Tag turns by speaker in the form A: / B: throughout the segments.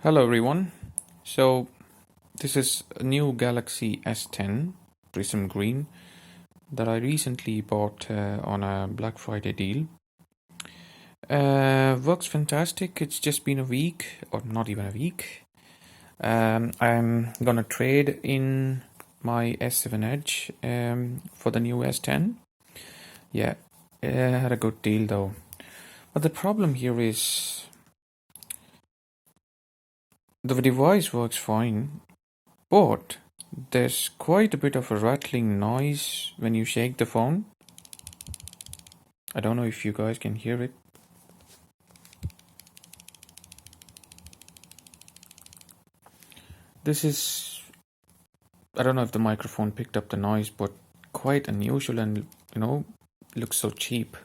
A: Hello everyone. So this is a new Galaxy S10 Prism Green that I recently bought on a Black Friday deal. Works fantastic. It's just been a week, or not even a week. I'm gonna trade in my S7 Edge for the new S10. Yeah, had a good deal though. But the problem here is the device works fine, but there's quite a bit of a rattling noise when you shake the phone. I don't know if you guys can hear it. This is, I don't know if the microphone picked up the noise, but quite unusual and, looks so cheap.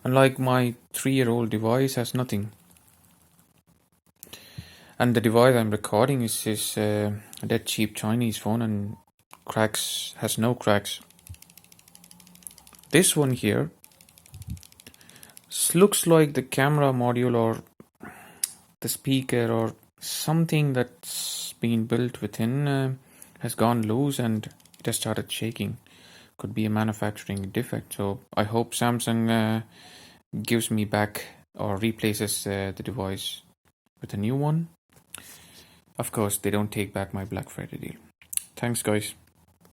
A: Unlike my 3-year-old device has nothing. And the device I'm recording is a dead cheap Chinese phone and has no cracks. This one here looks like the camera module or the speaker or something that's been built within has gone loose and it has started shaking. Could be a manufacturing defect. So I hope Samsung gives me back or replaces the device with a new one. Of course, they don't take back my Black Friday deal. Thanks, guys.